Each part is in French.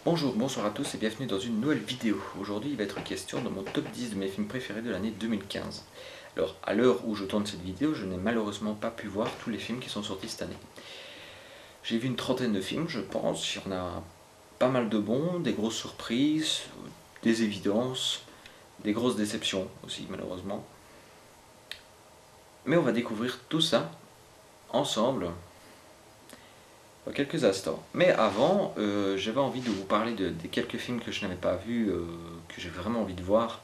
Bonjour, bonsoir à tous et bienvenue dans une nouvelle vidéo. Aujourd'hui il va être question de mon top 10 de mes films préférés de l'année 2015. Alors à l'heure où je tourne cette vidéo, je n'ai malheureusement pas pu voir tous les films qui sont sortis cette année. J'ai vu une trentaine de films je pense, il y en a pas mal de bons, des grosses surprises, des évidences, des grosses déceptions aussi malheureusement. Mais on va découvrir tout ça ensemble dans quelques instants. Mais avant, j'avais envie de vous parler des quelques films que je n'avais pas vus, que j'ai vraiment envie de voir.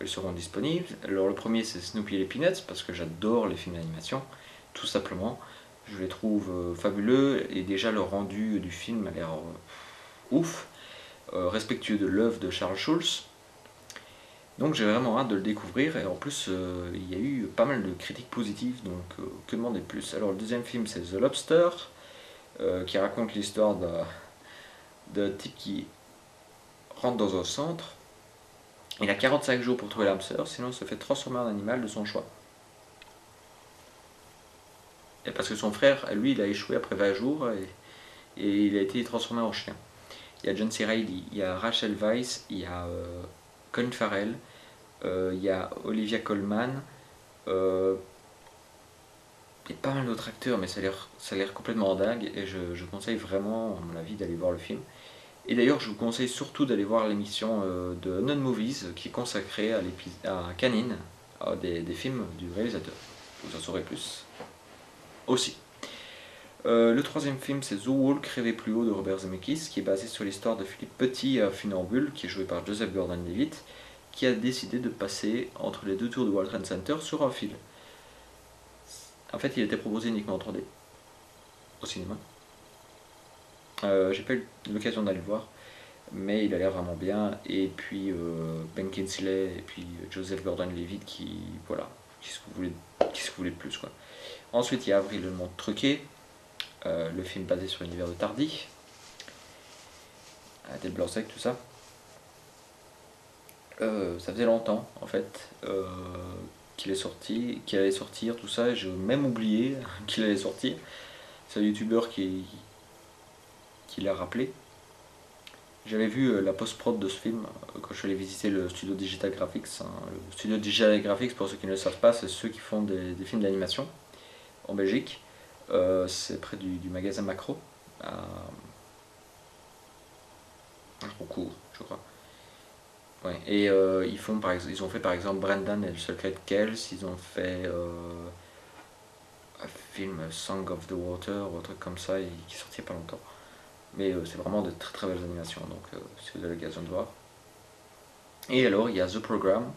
Ils seront disponibles. Alors le premier c'est Snoopy et les Peanuts, parce que j'adore les films d'animation, tout simplement. Je les trouve fabuleux, et déjà le rendu du film a l'air ouf, respectueux de l'œuvre de Charles Schulz. Donc j'ai vraiment hâte de le découvrir, et en plus il y a eu pas mal de critiques positives, donc que demander de plus. Alors le deuxième film c'est The Lobster, qui raconte l'histoire d'un type qui rentre dans un centre. Il a 45 jours pour trouver l'âme sœur, sinon il se fait transformer en animal de son choix. Et parce que son frère, lui, il a échoué après 20 jours et il a été transformé en chien. Il y a John C. Reilly, il y a Rachel Weisz, il y a Colin Farrell, il y a Olivia Colman, et pas mal d'autres acteurs, mais ça a l'air complètement dingue et je conseille vraiment, à mon avis, d'aller voir le film. Et d'ailleurs, je vous conseille surtout d'aller voir l'émission de Non Movies qui est consacrée à Canine, à des films du réalisateur. Vous en saurez plus aussi. Le troisième film, c'est The Walk, Rêver plus haut de Robert Zemeckis, qui est basé sur l'histoire de Philippe Petit, funambule, qui est joué par Joseph Gordon-Levitt, qui a décidé de passer entre les deux tours du World Trade Center sur un fil. En fait, il était proposé uniquement en 3D au cinéma. J'ai pas eu l'occasion d'aller le voir, mais il a l'air vraiment bien. Et puis Ben Kingsley et puis Joseph Gordon-Levitt qui, voilà, qu'est-ce que vous voulez de plus quoi. Ensuite il y a Avril le monde truqué, le film basé sur l'univers de Tardy, Ted Blanc-Sec, tout ça. Ça faisait longtemps en fait qu'il est sorti, qu'il allait sortir, tout ça, et j'ai même oublié qu'il allait sortir. C'est un youtubeur qui l'a rappelé. J'avais vu la post-prod de ce film quand je suis allé visiter le studio Digital Graphics, hein. Le studio Digital Graphics, pour ceux qui ne le savent pas, c'est ceux qui font des films d'animation en Belgique. C'est près du magasin Macro, à Roncourt, je crois. Ouais. Et ils ont fait par exemple Brendan et le secret de Kells, ils ont fait un film Song of the Water ou un truc comme ça, qui est sorti il n'y a pas longtemps. Mais c'est vraiment de très très belles animations, donc si vous avez l'occasion de voir. Et alors il y a The Program,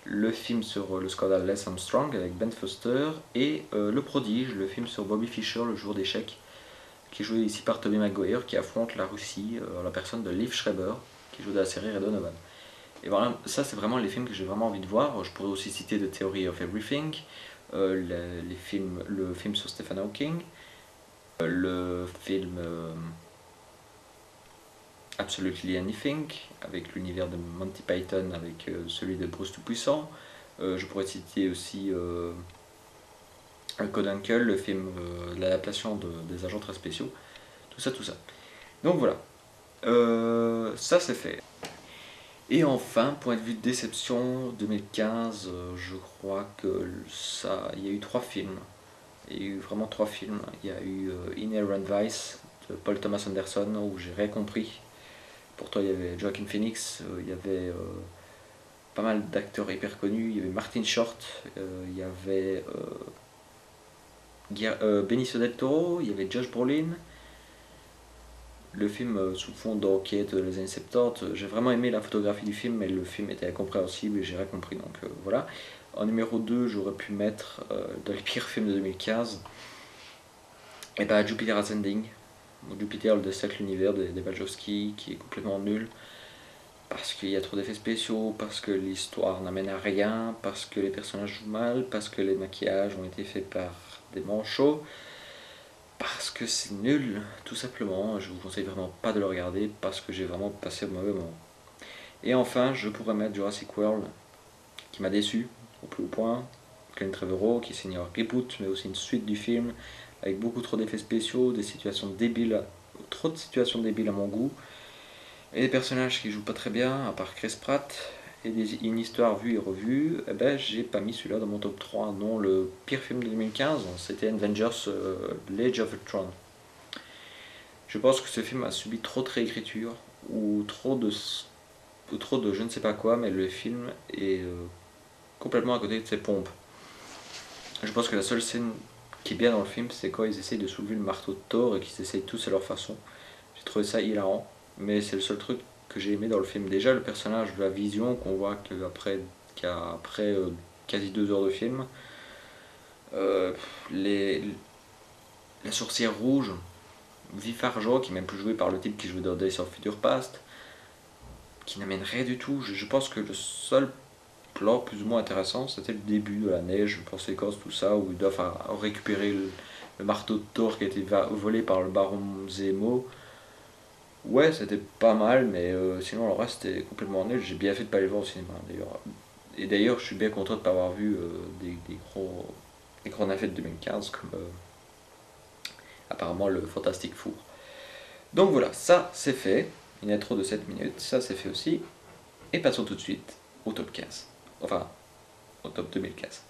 le film sur le scandale Les Armstrong avec Ben Foster, et Le Prodige, le film sur Bobby Fischer, le jour d'échecs, qui est joué ici par Tobey Maguire, qui affronte la Russie en la personne de Liev Schreiber, qui joue dans la série Red Donovan. Et voilà, ça c'est vraiment les films que j'ai vraiment envie de voir. Je pourrais aussi citer The Theory of Everything, le film sur Stephen Hawking, le film Absolutely Anything, avec l'univers de Monty Python, avec celui de Bruce Tout-Puissant. Je pourrais citer aussi Code Uncle, le film, l'adaptation des agents très spéciaux. Tout ça, tout ça. Donc voilà, ça c'est fait. Et enfin, point de vue de déception, 2015, je crois que il y a eu trois films. Il y a eu vraiment trois films. Il y a eu Inherent Vice de Paul Thomas Anderson, où j'ai rien compris. Pourtant, il y avait Joaquin Phoenix, il y avait pas mal d'acteurs hyper connus. Il y avait Martin Short, il y avait Benicio del Toro, il y avait Josh Brolin. Le film sous fond d'enquête des années 70, j'ai vraiment aimé la photographie du film, mais le film était incompréhensible et j'ai rien compris, donc voilà. En numéro 2, j'aurais pu mettre dans les pires films de 2015, et bah Jupiter Ascending, ou Jupiter le décèle l'univers des Wachowski, qui est complètement nul, parce qu'il y a trop d'effets spéciaux, parce que l'histoire n'amène à rien, parce que les personnages jouent mal, parce que les maquillages ont été faits par des manchots, parce que c'est nul, tout simplement. Je vous conseille vraiment pas de le regarder parce que j'ai vraiment passé un mauvais moment. Et enfin, je pourrais mettre Jurassic World, qui m'a déçu au plus haut point. Colin Trevorrow, qui signe un reboot, mais aussi une suite du film, avec beaucoup trop d'effets spéciaux, des situations débiles, trop de situations débiles à mon goût. et des personnages qui jouent pas très bien, à part Chris Pratt, et une histoire vue et revue, eh ben, j'ai pas mis celui-là dans mon top 3. Non, le pire film de 2015, c'était Avengers l'Age of Ultron. Je pense que ce film a subi trop de réécriture, ou trop de je ne sais pas quoi, mais le film est complètement à côté de ses pompes. Je pense que la seule scène qui est bien dans le film, c'est quand ils essayent de soulever le marteau de Thor et qu'ils essayent tous à leur façon. J'ai trouvé ça hilarant, mais c'est le seul truc que j'ai aimé dans le film. Déjà, le personnage de la Vision, qu'on voit qu'après quasi 2 heures de film, euh, les, la sorcière rouge, Vif Argent, qui est même plus jouée par le type qui jouait dans Days of Future Past, qui n'amène rien du tout. Je pense que le seul plan plus ou moins intéressant, c'était le début de la neige, pour séquence, tout ça, où ils doivent récupérer le marteau de Thor qui a été volé par le baron Zemo. Ouais, c'était pas mal, mais sinon le reste c'était complètement nul. J'ai bien fait de pas aller voir au cinéma d'ailleurs. Et d'ailleurs, je suis bien content de ne pas avoir vu des gros navets de 2015 comme apparemment le Fantastic Four. Donc voilà, ça c'est fait. Une intro de 7 minutes, ça c'est fait aussi. Et passons tout de suite au top 15. Enfin, au top 2015.